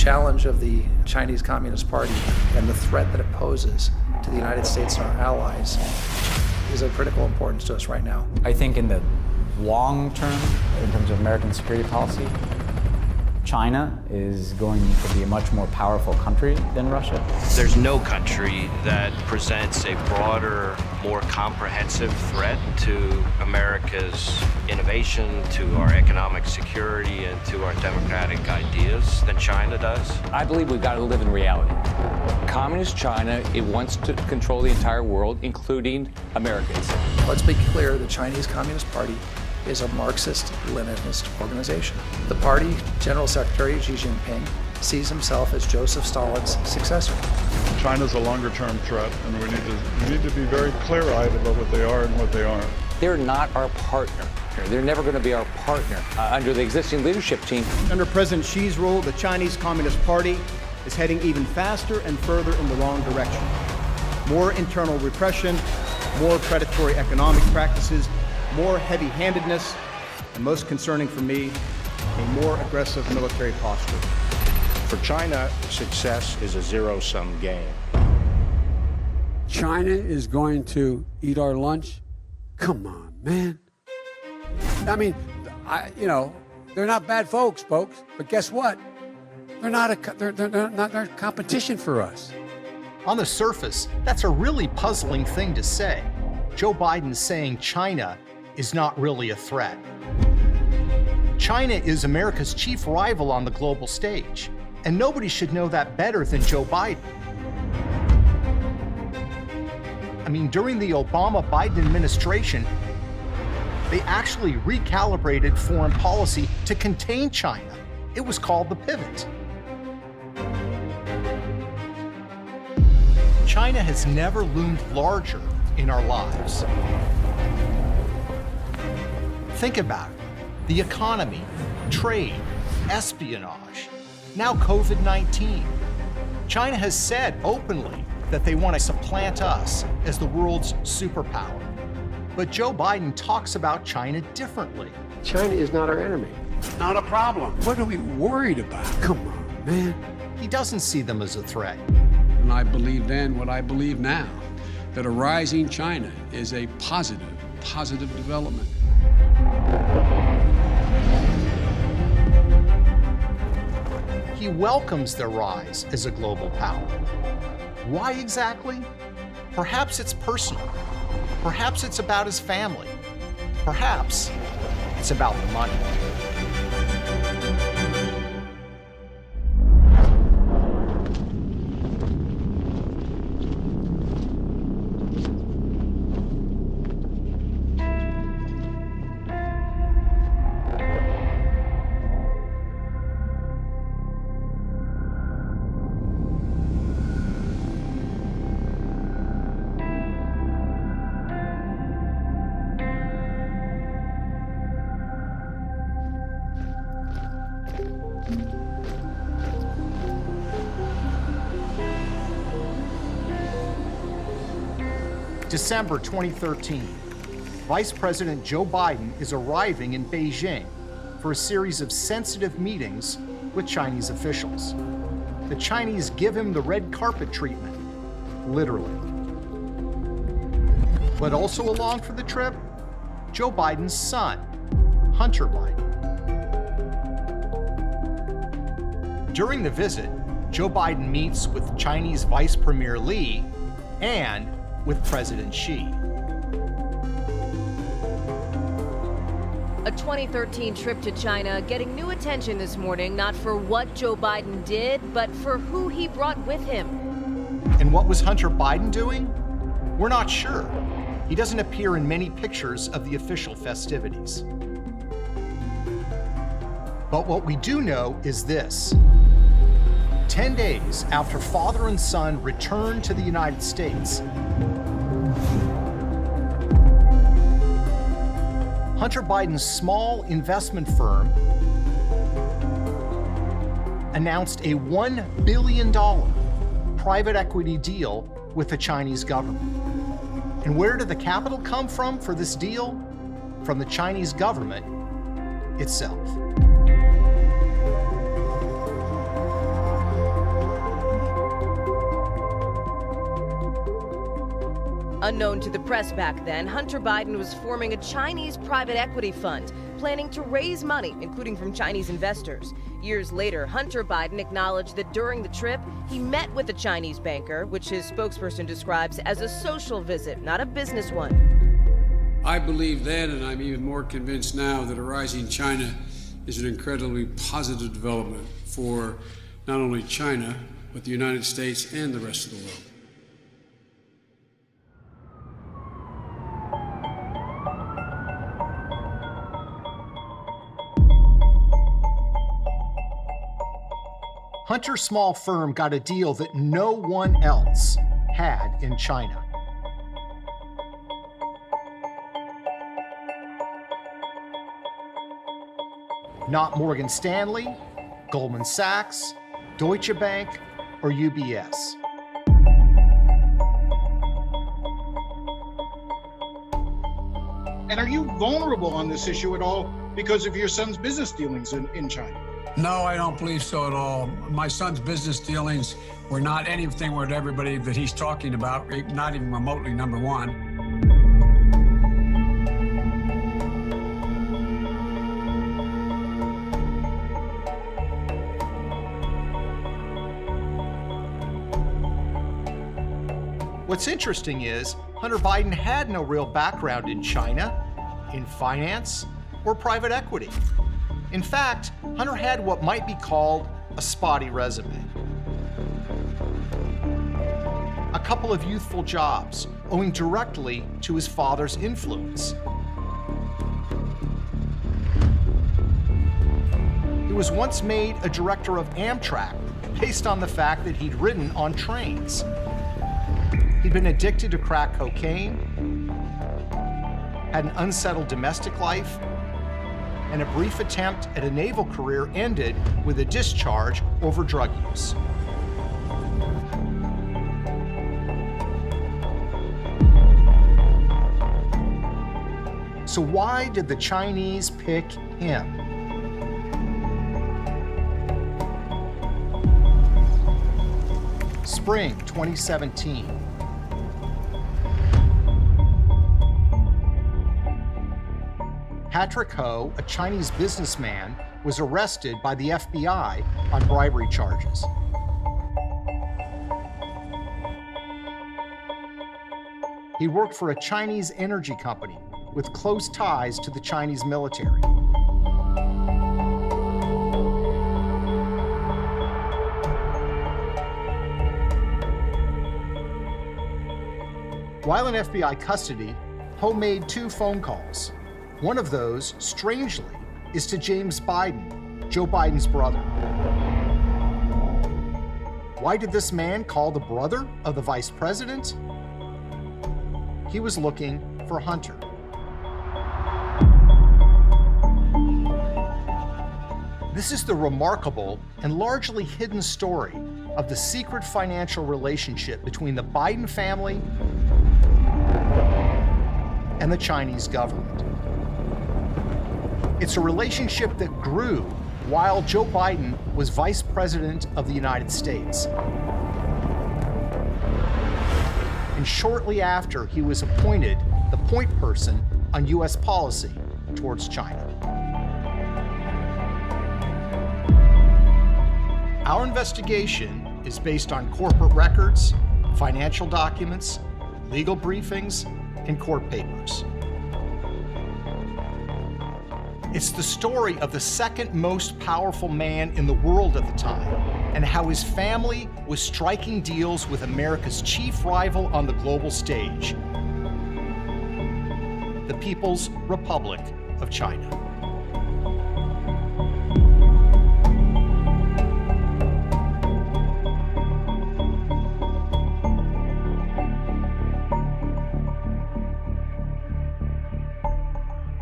challenge of the Chinese Communist Party and the threat that it poses to the United States and our allies is of critical importance to us right now. I think in the long term, in terms of American security policy, China is going to be a much more powerful country than Russia. There's no country that presents a broader, more comprehensive threat to America's innovation, to our economic security, and to our democratic ideas than China does. I believe we've got to live in reality. Communist China, it wants to control the entire world, including Americans. Let's be clear, the Chinese Communist Party is a Marxist-Leninist organization. The party, General Secretary Xi Jinping, sees himself as Joseph Stalin's successor. China's a longer-term threat, and we need to be very clear-eyed about what they are and what they aren't. They're not our partner. They're never going to be our partner under the existing leadership team. Under President Xi's rule, the Chinese Communist Party is heading even faster and further in the wrong direction. More internal repression, more predatory economic practices, more heavy-handedness, and most concerning for me, a more aggressive military posture. For China, success is a zero-sum game. China is going to eat our lunch? Come on, man. I mean, they're not bad folks, but guess what? They're not a competition for us. On the surface, that's a really puzzling thing to say. Joe Biden's saying China is not really a threat. China is America's chief rival on the global stage, and nobody should know that better than Joe Biden. I mean, during the Obama-Biden administration, they actually recalibrated foreign policy to contain China. It was called the pivot. China has never loomed larger in our lives. Think about it. The economy, trade, espionage, now COVID-19. China has said openly that they want to supplant us as the world's superpower. But Joe Biden talks about China differently. China is not our enemy. Not a problem. What are we worried about? Come on, man. He doesn't see them as a threat. And I believed then what I believe now, that a rising China is a positive development. He welcomes their rise as a global power. Why exactly? Perhaps it's personal. Perhaps it's about his family. Perhaps it's about the money. December 2013, Vice President Joe Biden is arriving in Beijing for a series of sensitive meetings with Chinese officials. The Chinese give him the red carpet treatment, literally. But also along for the trip, Joe Biden's son, Hunter Biden. During the visit, Joe Biden meets with Chinese Vice Premier Li and with President Xi. A 2013 trip to China getting new attention this morning, not for what Joe Biden did, but for who he brought with him. And what was Hunter Biden doing? We're not sure. He doesn't appear in many pictures of the official festivities. But what we do know is this. 10 days after father and son returned to the United States, Hunter Biden's small investment firm announced a $1 billion private equity deal with the Chinese government. And where did the capital come from for this deal? From the Chinese government itself. Unknown to the press back then, Hunter Biden was forming a Chinese private equity fund, planning to raise money, including from Chinese investors. Years later, Hunter Biden acknowledged that during the trip, he met with a Chinese banker, which his spokesperson describes as a social visit, not a business one. I believe then, and I'm even more convinced now, that a rising China is an incredibly positive development for not only China, but the United States and the rest of the world. Hunter's small firm got a deal that no one else had in China. Not Morgan Stanley, Goldman Sachs, Deutsche Bank, or UBS. And are you vulnerable on this issue at all because of your son's business dealings in China? No, I don't believe so at all. My son's business dealings were not anything with everybody that he's talking about, not even remotely number one. What's interesting is Hunter Biden had no real background in China, in finance, or private equity. In fact, Hunter had what might be called a spotty resume. A couple of youthful jobs, owing directly to his father's influence. He was once made a director of Amtrak based on the fact that he'd ridden on trains. He'd been addicted to crack cocaine, had an unsettled domestic life, and a brief attempt at a naval career ended with a discharge over drug use. So why did the Chinese pick him? Spring 2017. Patrick Ho, a Chinese businessman, was arrested by the FBI on bribery charges. He worked for a Chinese energy company with close ties to the Chinese military. While in FBI custody, Ho made 2 phone calls. One of those, strangely, is to James Biden, Joe Biden's brother. Why did this man call the brother of the vice president? He was looking for Hunter. This is the remarkable and largely hidden story of the secret financial relationship between the Biden family and the Chinese government. It's a relationship that grew while Joe Biden was Vice President of the United States. And shortly after he was appointed the point person on U.S. policy towards China. Our investigation is based on corporate records, financial documents, legal briefings, and court papers. It's the story of the second most powerful man in the world at the time, and how his family was striking deals with America's chief rival on the global stage, the People's Republic of China.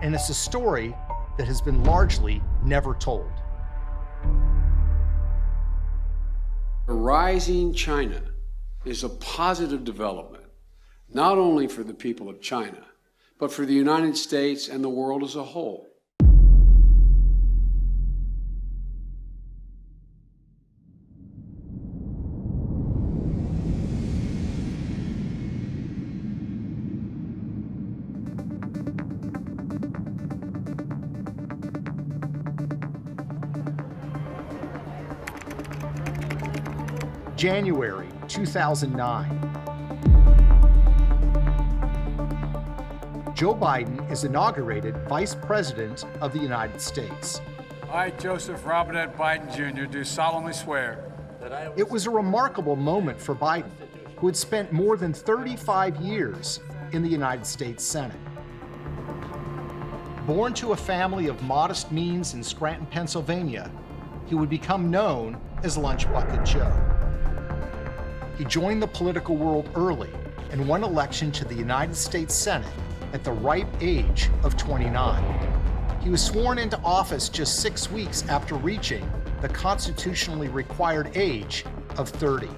And it's a story that has been largely never told. A rising China is a positive development, not only for the people of China, but for the United States and the world as a whole. January 2009. Joe Biden is inaugurated Vice President of the United States. I, Joseph Robinette Biden Jr., do solemnly swear that I will... It was a remarkable moment for Biden, who had spent more than 35 years in the United States Senate. Born to a family of modest means in Scranton, Pennsylvania, he would become known as Lunch Bucket Joe. He joined the political world early and won election to the United States Senate at the ripe age of 29. He was sworn into office just 6 weeks after reaching the constitutionally required age of 30.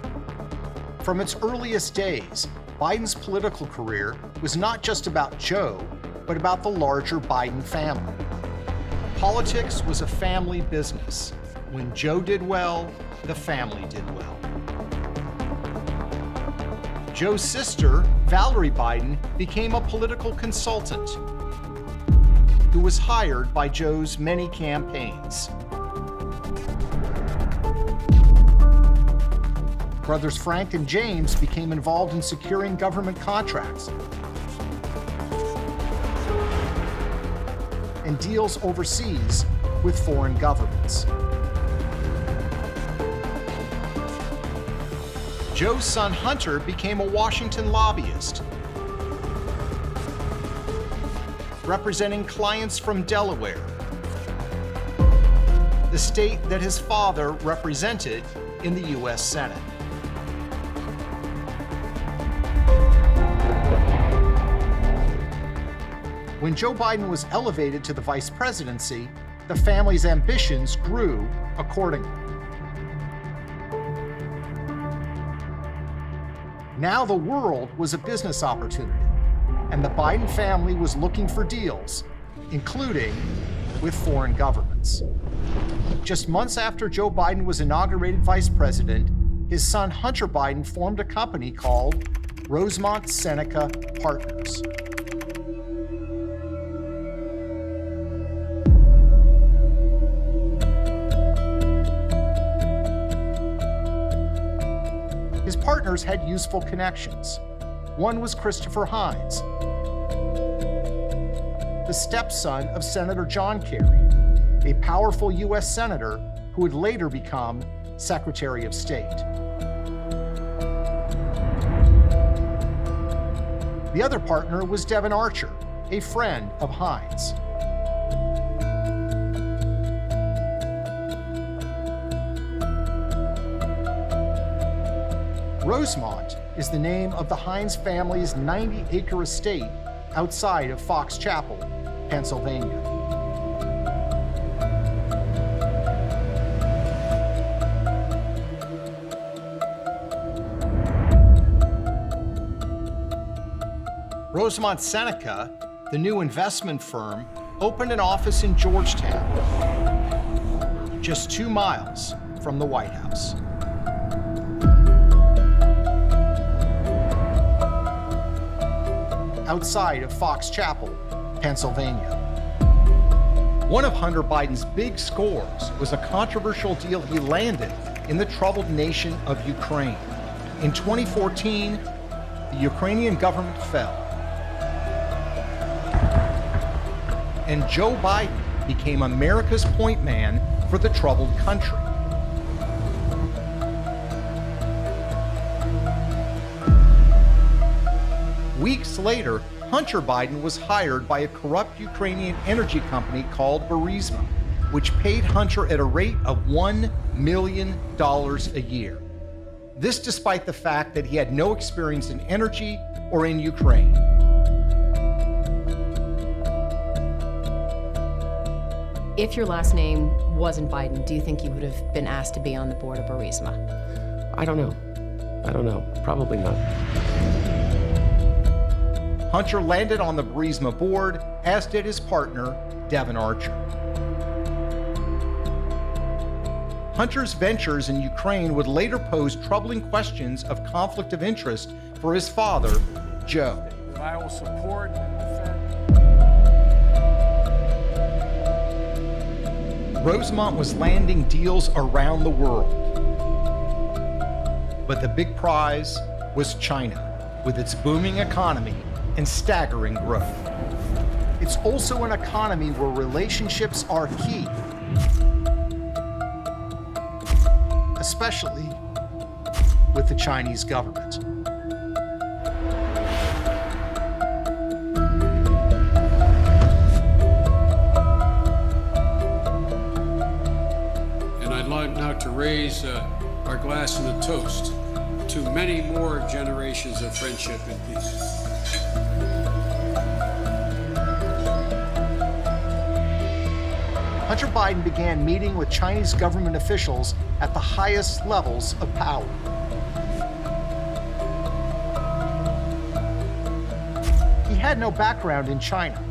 From its earliest days, Biden's political career was not just about Joe, but about the larger Biden family. Politics was a family business. When Joe did well, the family did well. Joe's sister, Valerie Biden, became a political consultant who was hired by Joe's many campaigns. Brothers Frank and James became involved in securing government contracts and deals overseas with foreign governments. Joe's son Hunter became a Washington lobbyist, representing clients from Delaware, the state that his father represented in the U.S. Senate. When Joe Biden was elevated to the vice presidency, the family's ambitions grew accordingly. Now the world was a business opportunity, and the Biden family was looking for deals, including with foreign governments. Just months after Joe Biden was inaugurated vice president, his son Hunter Biden formed a company called Rosemont Seneca Partners. His partners had useful connections. One was Christopher Hines, the stepson of Senator John Kerry, a powerful U.S. senator who would later become Secretary of State. The other partner was Devin Archer, a friend of Hines. Rosemont is the name of the Hines family's 90-acre estate outside of Fox Chapel, Pennsylvania. Rosemont Seneca, the new investment firm, opened an office in Georgetown, just 2 miles from the White House. Outside of Fox Chapel, Pennsylvania. One of Hunter Biden's big scores was a controversial deal he landed in the troubled nation of Ukraine. In 2014, the Ukrainian government fell, and Joe Biden became America's point man for the troubled country. Weeks later, Hunter Biden was hired by a corrupt Ukrainian energy company called Burisma, which paid Hunter at a rate of $1 million a year. This despite the fact that he had no experience in energy or in Ukraine. If your last name wasn't Biden, do you think you would have been asked to be on the board of Burisma? I don't know. Probably not. Hunter landed on the Burisma board, as did his partner, Devin Archer. Hunter's ventures in Ukraine would later pose troubling questions of conflict of interest for his father, Joe. I will support and defend. Rosemont was landing deals around the world. But the big prize was China, with its booming economy and staggering growth. It's also an economy where relationships are key, especially with the Chinese government. And I'd like now to raise our glass in a toast to many more generations of friendship and peace. Hunter Biden began meeting with Chinese government officials at the highest levels of power. He had no background in China,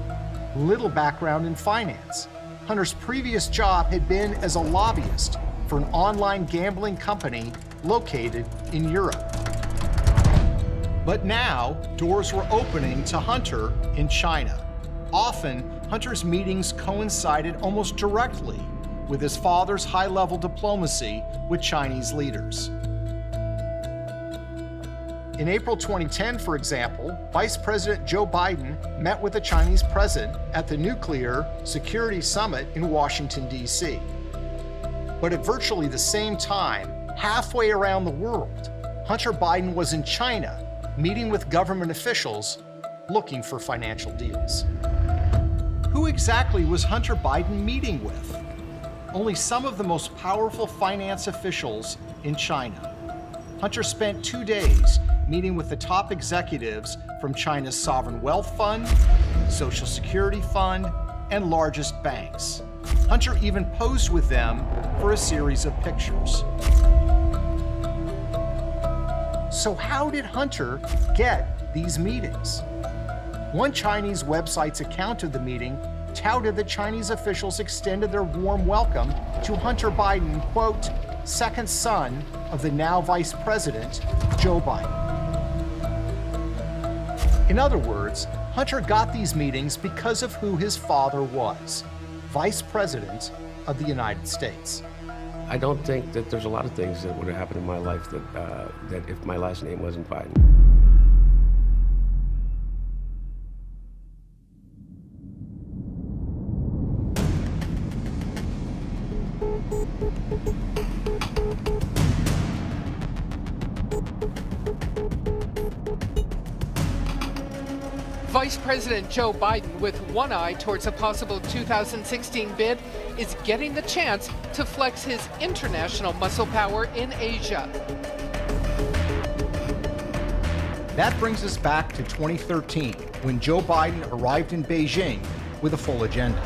little background in finance. Hunter's previous job had been as a lobbyist for an online gambling company located in Europe. But now, doors were opening to Hunter in China. Often, Hunter's meetings coincided almost directly with his father's high-level diplomacy with Chinese leaders. In April 2010, for example, Vice President Joe Biden met with the Chinese president at the Nuclear Security Summit in Washington, D.C. But at virtually the same time, halfway around the world, Hunter Biden was in China, meeting with government officials looking for financial deals. Who exactly was Hunter Biden meeting with? Only some of the most powerful finance officials in China. Hunter spent 2 days meeting with the top executives from China's sovereign wealth fund, Social Security fund, and largest banks. Hunter even posed with them for a series of pictures. So how did Hunter get these meetings? One Chinese website's account of the meeting touted that Chinese officials extended their warm welcome to Hunter Biden, quote, second son of the now Vice President, Joe Biden. In other words, Hunter got these meetings because of who his father was, Vice President of the United States. I don't think that there's a lot of things that would have happened in my life that if my last name wasn't Biden. Vice President Joe Biden, with one eye towards a possible 2016 bid, is getting the chance to flex his international muscle power in Asia. That brings us back to 2013, when Joe Biden arrived in Beijing with a full agenda.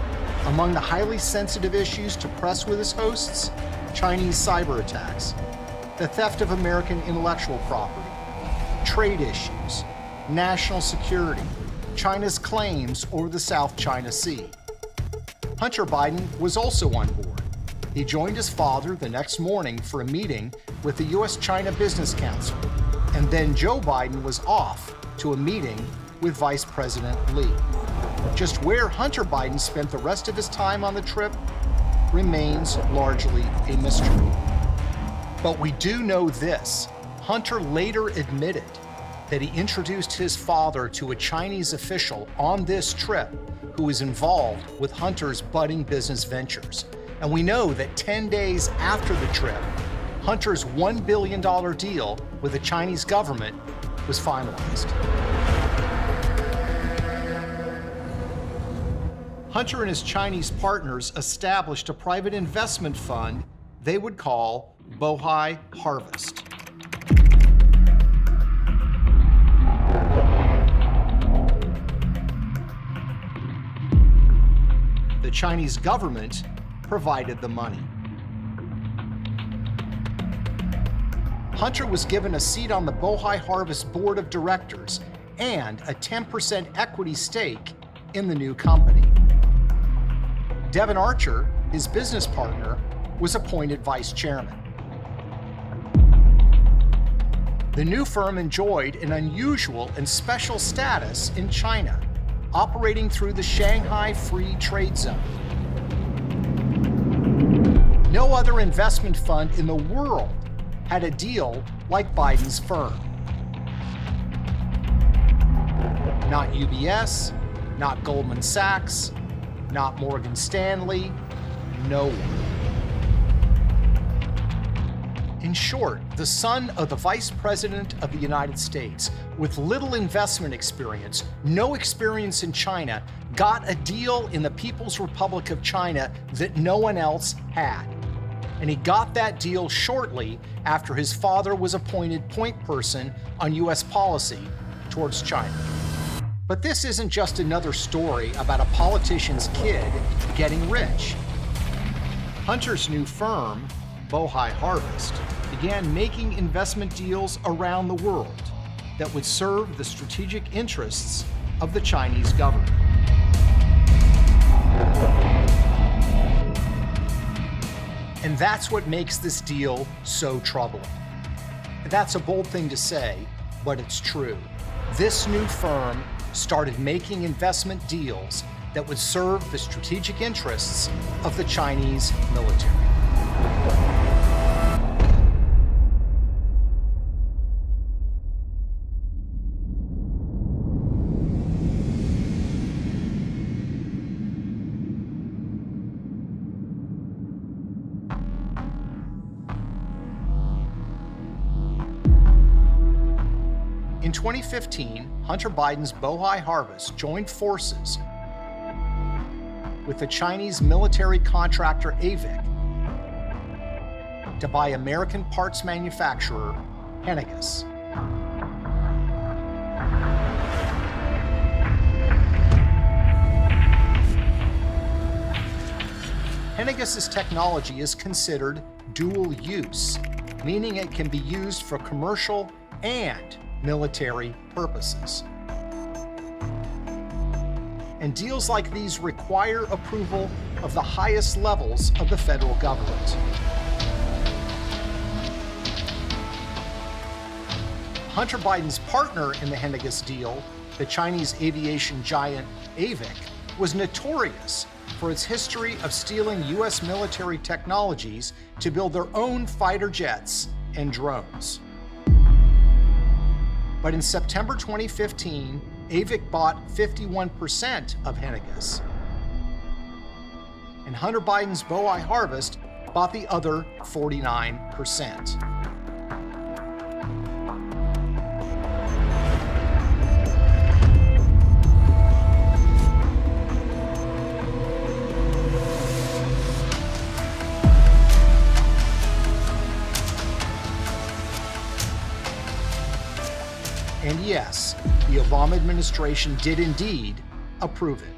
Among the highly sensitive issues to press with his hosts, Chinese cyber attacks, the theft of American intellectual property, trade issues, national security, China's claims over the South China Sea. Hunter Biden was also on board. He joined his father the next morning for a meeting with the U.S.-China Business Council, and then Joe Biden was off to a meeting with Vice President Li. Just where Hunter Biden spent the rest of his time on the trip remains largely a mystery. But we do know this: Hunter later admitted that he introduced his father to a Chinese official on this trip who was involved with Hunter's budding business ventures. And we know that 10 days after the trip, Hunter's $1 billion deal with the Chinese government was finalized. Hunter and his Chinese partners established a private investment fund they would call Bohai Harvest. The Chinese government provided the money. Hunter was given a seat on the Bohai Harvest board of directors and a 10% equity stake in the new company. Devin Archer, his business partner, was appointed vice chairman. The new firm enjoyed an unusual and special status in China, operating through the Shanghai Free Trade Zone. No other investment fund in the world had a deal like Biden's firm. Not UBS, not Goldman Sachs, not Morgan Stanley, no one. In short, the son of the Vice President of the United States, with little investment experience, no experience in China, got a deal in the People's Republic of China that no one else had. And he got that deal shortly after his father was appointed point person on U.S. policy towards China. But this isn't just another story about a politician's kid getting rich. Hunter's new firm, Bohai Harvest, began making investment deals around the world that would serve the strategic interests of the Chinese government. And that's what makes this deal so troubling. That's a bold thing to say, but it's true. This new firm started making investment deals that would serve the strategic interests of the Chinese military. In 2015, Hunter Biden's Bohai Harvest joined forces with the Chinese military contractor AVIC to buy American parts manufacturer RezNG. RezNG's technology is considered dual use, meaning it can be used for commercial and military purposes. And deals like these require approval of the highest levels of the federal government. Hunter Biden's partner in the RezNG deal, the Chinese aviation giant AVIC, was notorious for its history of stealing U.S. military technologies to build their own fighter jets and drones. But in September 2015, AVIC bought 51% of RezNG. And Hunter Biden's Bohai Harvest bought the other 49%. And yes, the Obama administration did indeed approve it.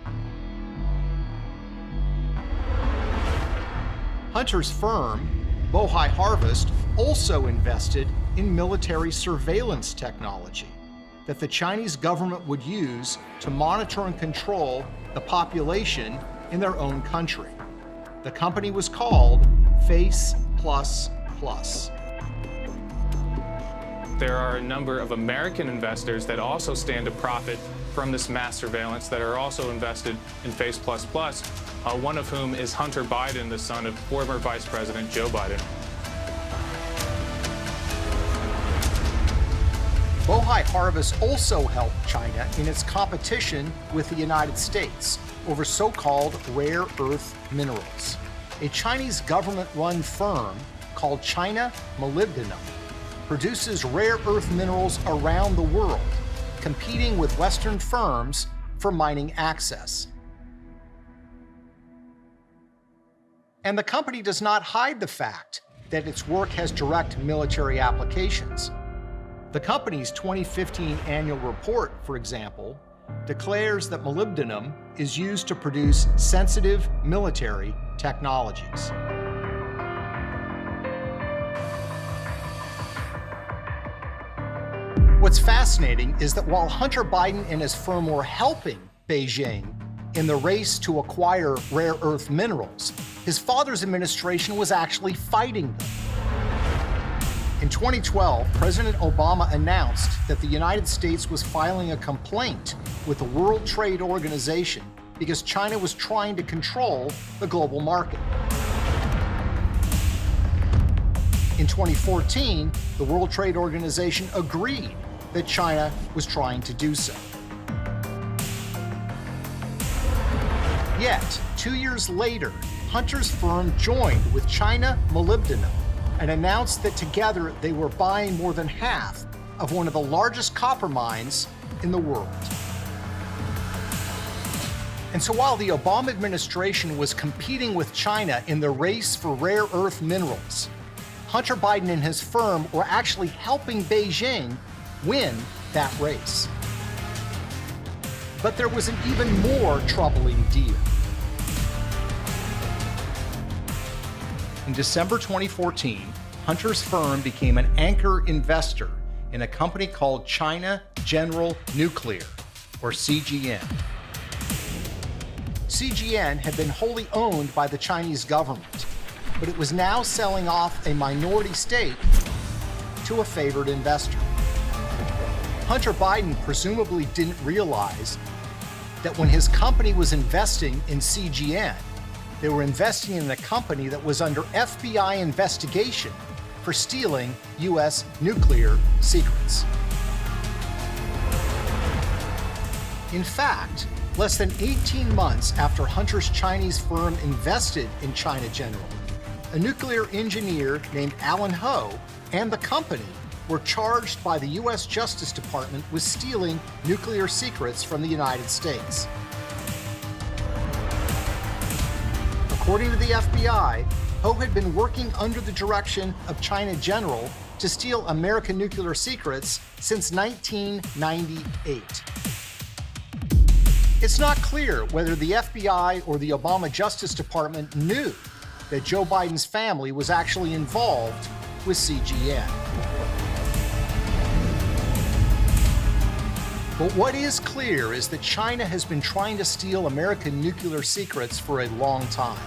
Hunter's firm, Bohai Harvest, also invested in military surveillance technology that the Chinese government would use to monitor and control the population in their own country. The company was called Face++. There are a number of American investors that also stand to profit from this mass surveillance that are also invested in Face++, one of whom is Hunter Biden, the son of former Vice President Joe Biden. Bohai Harvest also helped China in its competition with the United States over so-called rare earth minerals. A Chinese government-run firm called China Molybdenum produces rare earth minerals around the world, competing with Western firms for mining access. And the company does not hide the fact that its work has direct military applications. The company's 2015 annual report, for example, declares that molybdenum is used to produce sensitive military technologies. What's fascinating is that while Hunter Biden and his firm were helping Beijing in the race to acquire rare earth minerals, his father's administration was actually fighting them. In 2012, President Obama announced that the United States was filing a complaint with the World Trade Organization because China was trying to control the global market. In 2014, the World Trade Organization agreed that China was trying to do so. Yet, 2 years later, Hunter's firm joined with China Molybdenum and announced that together they were buying more than half of one of the largest copper mines in the world. And so while the Obama administration was competing with China in the race for rare earth minerals, Hunter Biden and his firm were actually helping Beijing win that race. But there was an even more troubling deal. In December 2014, Hunter's firm became an anchor investor in a company called China General Nuclear, or CGN. CGN had been wholly owned by the Chinese government, but it was now selling off a minority stake to a favored investor. Hunter Biden presumably didn't realize that when his company was investing in CGN, they were investing in a company that was under FBI investigation for stealing U.S. nuclear secrets. In fact, less than 18 months after Hunter's Chinese firm invested in China General, a nuclear engineer named Alan Ho and the company were charged by the U.S. Justice Department with stealing nuclear secrets from the United States. According to the FBI, Ho had been working under the direction of China General to steal American nuclear secrets since 1998. It's not clear whether the FBI or the Obama Justice Department knew that Joe Biden's family was actually involved with CGN. But what is clear is that China has been trying to steal American nuclear secrets for a long time.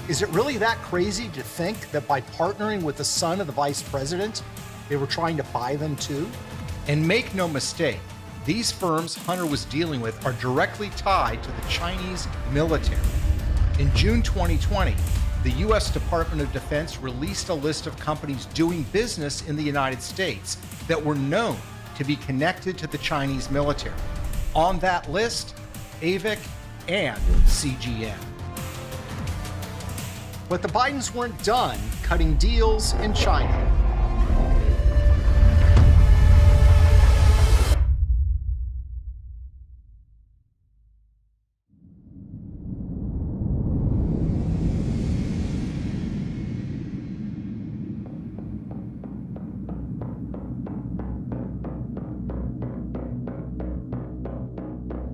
Is it really that crazy to think that by partnering with the son of the vice president, they were trying to buy them too? And make no mistake, these firms Hunter was dealing with are directly tied to the Chinese military. In June 2020, the U.S. Department of Defense released a list of companies doing business in the United States that were known to be connected to the Chinese military. On that list, AVIC and CGN. But the Bidens weren't done cutting deals in China.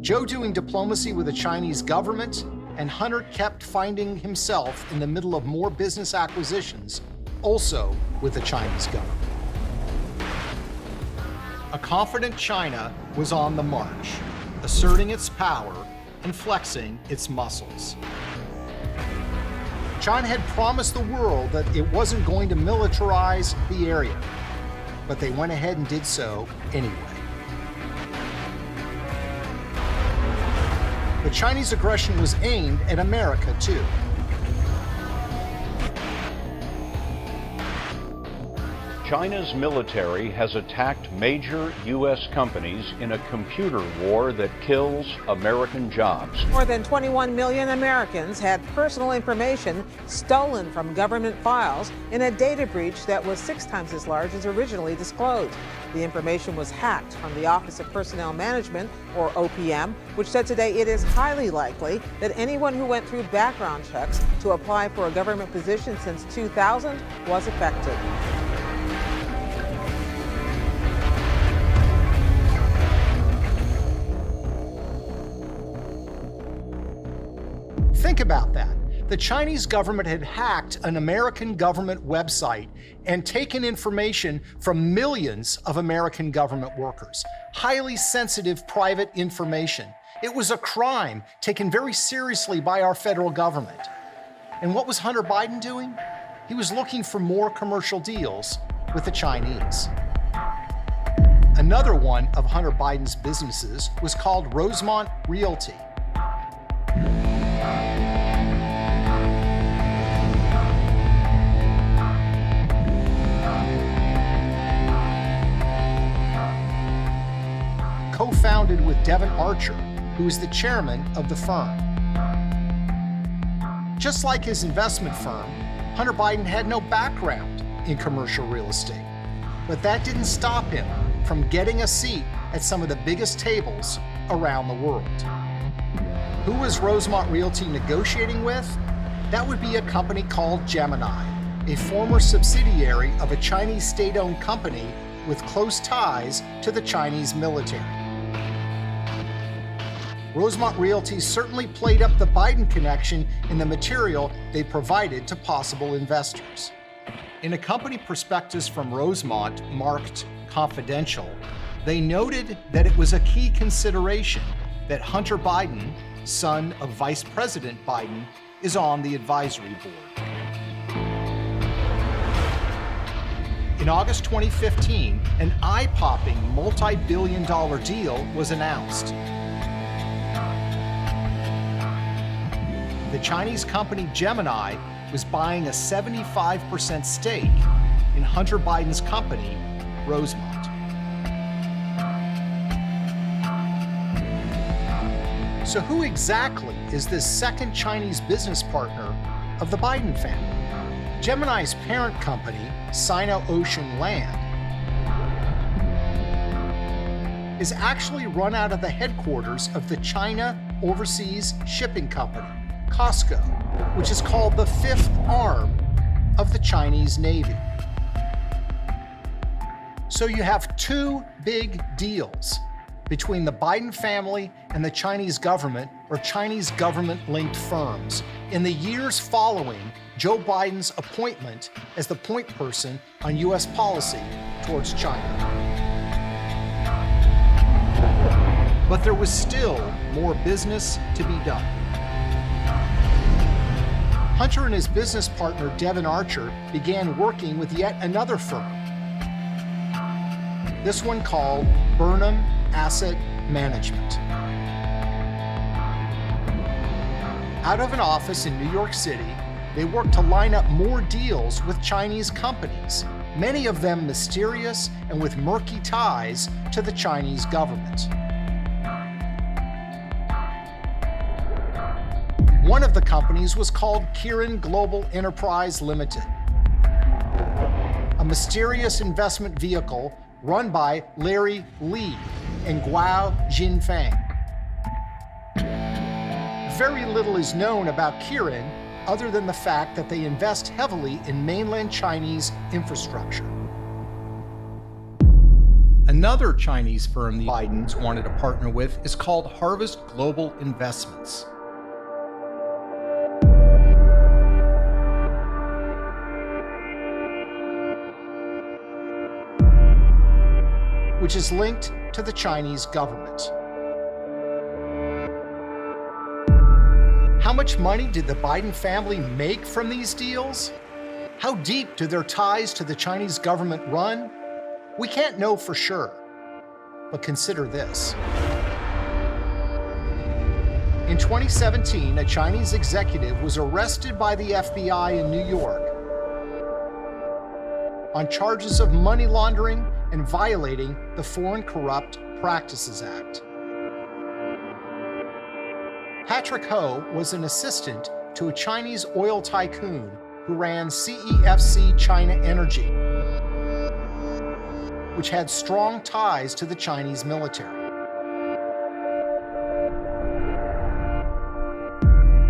Joe doing diplomacy with the Chinese government, and Hunter kept finding himself in the middle of more business acquisitions, also with the Chinese government. A confident China was on the march, asserting its power and flexing its muscles. China had promised the world that it wasn't going to militarize the area, but they went ahead and did so anyway. The Chinese aggression was aimed at America, too. China's military has attacked major U.S. companies in a computer war that kills American jobs. More than 21 million Americans had personal information stolen from government files in a data breach that was 6 times as large as originally disclosed. The information was hacked from the Office of Personnel Management, or OPM, which said today it is highly likely that anyone who went through background checks to apply for a government position since 2000 was affected. Think about that. The Chinese government had hacked an American government website and taken information from millions of American government workers. Highly sensitive private information. It was a crime taken very seriously by our federal government. And what was Hunter Biden doing? He was looking for more commercial deals with the Chinese. Another one of Hunter Biden's businesses was called Rosemont Realty. co-founded with Devon Archer, who is the chairman of the firm. Just like his investment firm, Hunter Biden had no background in commercial real estate. But that didn't stop him from getting a seat at some of the biggest tables around the world. Who was Rosemont Realty negotiating with? That would be a company called Gemini, a former subsidiary of a Chinese state-owned company with close ties to the Chinese military. Rosemont Realty certainly played up the Biden connection in the material they provided to possible investors. In a company prospectus from Rosemont marked confidential, they noted that it was a key consideration that Hunter Biden, son of Vice President Biden, is on the advisory board. In August 2015, an eye-popping multi-billion-dollar deal was announced. The Chinese company Gemini was buying a 75% stake in Hunter Biden's company, Rosemont. So who exactly is this second Chinese business partner of the Biden family? Gemini's parent company, Sino-Ocean Land, is actually run out of the headquarters of the China Overseas Shipping Company, COSCO, which is called the fifth arm of the Chinese Navy. So you have two big deals between the Biden family and the Chinese government or Chinese government-linked firms in the years following Joe Biden's appointment as the point person on U.S. policy towards China. But there was still more business to be done. Hunter and his business partner, Devon Archer, began working with yet another firm, this one called Burnham Asset Management. Out of an office in New York City, they worked to line up more deals with Chinese companies, many of them mysterious and with murky ties to the Chinese government. One of the companies was called Kirin Global Enterprise Limited, a mysterious investment vehicle run by Larry Li and Guo Jinfeng. Very little is known about Kirin other than the fact that they invest heavily in mainland Chinese infrastructure. Another Chinese firm the Bidens wanted to partner with is called Harvest Global Investments. Which is linked to the Chinese government. How much money did the Biden family make from these deals? How deep do their ties to the Chinese government run? We can't know for sure, but consider this. In 2017, a Chinese executive was arrested by the FBI in New York on charges of money laundering and violating the Foreign Corrupt Practices Act. Patrick Ho was an assistant to a Chinese oil tycoon who ran CEFC China Energy, which had strong ties to the Chinese military.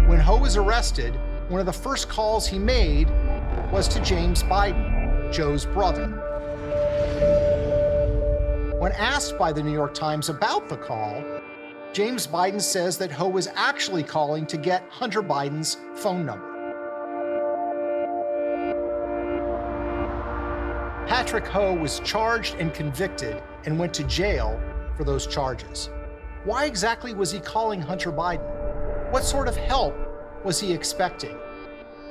When Ho was arrested, one of the first calls he made was to James Biden, Joe's brother. When asked by the New York Times about the call, James Biden says that Ho was actually calling to get Hunter Biden's phone number. Patrick Ho was charged and convicted and went to jail for those charges. Why exactly was he calling Hunter Biden? What sort of help was he expecting?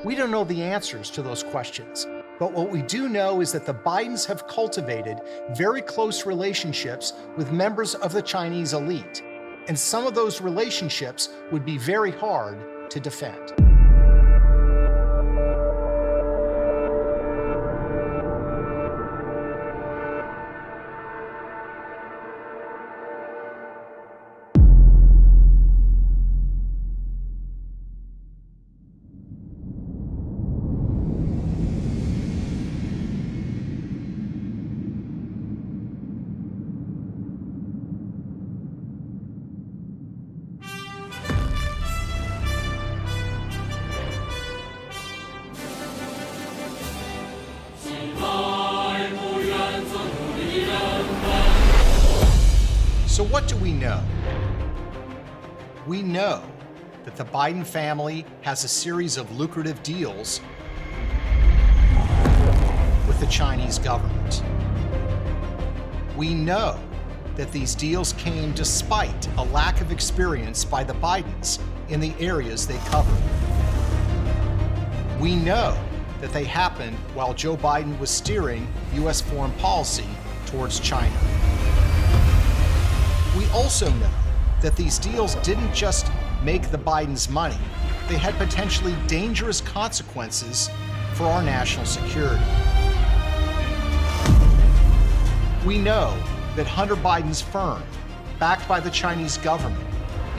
We don't know the answers to those questions. But what we do know is that the Bidens have cultivated very close relationships with members of the Chinese elite, and some of those relationships would be very hard to defend. So what do we know? We know that the Biden family has a series of lucrative deals with the Chinese government. We know that these deals came despite a lack of experience by the Bidens in the areas they covered. We know that they happened while Joe Biden was steering U.S. foreign policy towards China. We also know that these deals didn't just make the Bidens money, they had potentially dangerous consequences for our national security. We know that Hunter Biden's firm, backed by the Chinese government,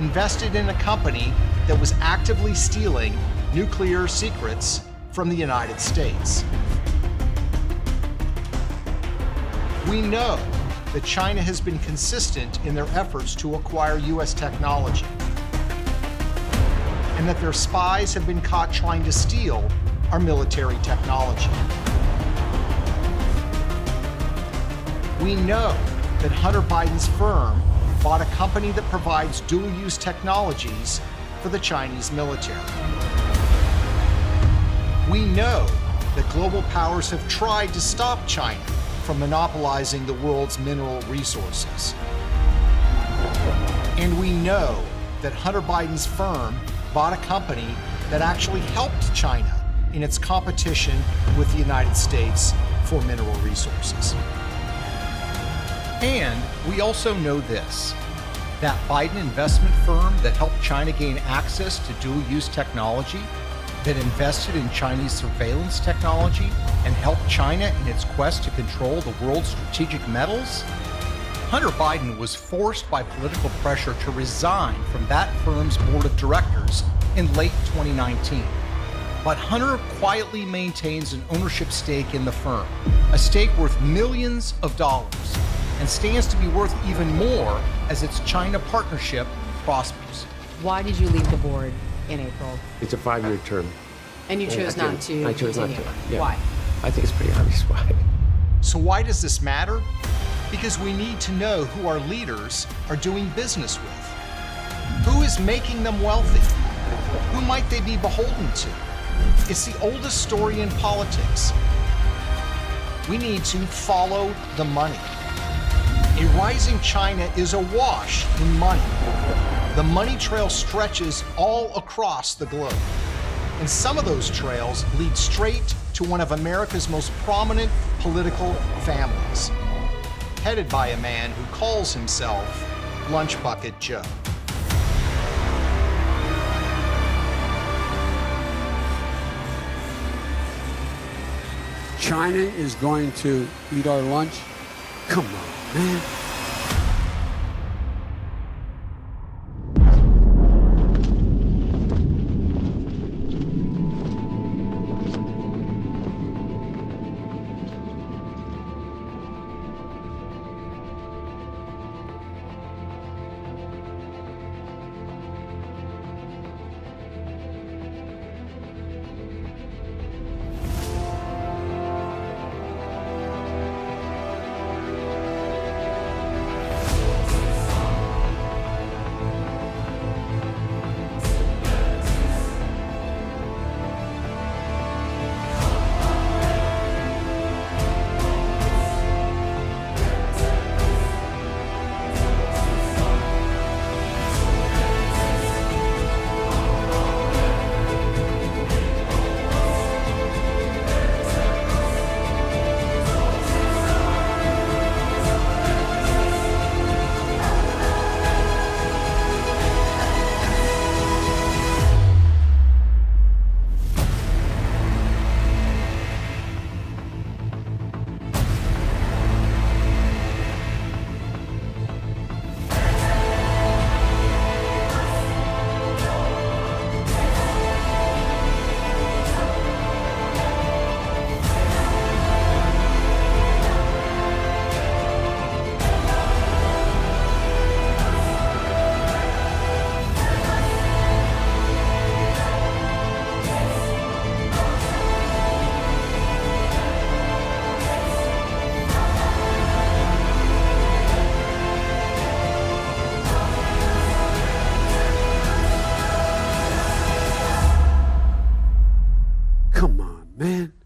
invested in a company that was actively stealing nuclear secrets from the United States. We know that China has been consistent in their efforts to acquire U.S. technology, and that their spies have been caught trying to steal our military technology. We know that Hunter Biden's firm bought a company that provides dual-use technologies for the Chinese military. We know that global powers have tried to stop China from monopolizing the world's mineral resources. And we know that Hunter Biden's firm bought a company that actually helped China in its competition with the United States for mineral resources. And we also know this, that Biden investment firm that helped China gain access to dual-use technology, that invested in Chinese surveillance technology and helped China in its quest to control the world's strategic metals? Hunter Biden was forced by political pressure to resign from that firm's board of directors in late 2019. But Hunter quietly maintains an ownership stake in the firm, a stake worth millions of dollars, and stands to be worth even more as its China partnership prospers. Why did you leave the board in April? It's a 5-year term. And you chose not to? I chose not to. Yeah. Why? I think it's pretty obvious why. So why does this matter? Because we need to know who our leaders are doing business with. Who is making them wealthy? Who might they be beholden to? It's the oldest story in politics. We need to follow the money. A rising China is awash in money. The money trail stretches all across the globe. And some of those trails lead straight to one of America's most prominent political families, headed by a man who calls himself Lunch Bucket Joe. China is going to eat our lunch? Come on, man. man.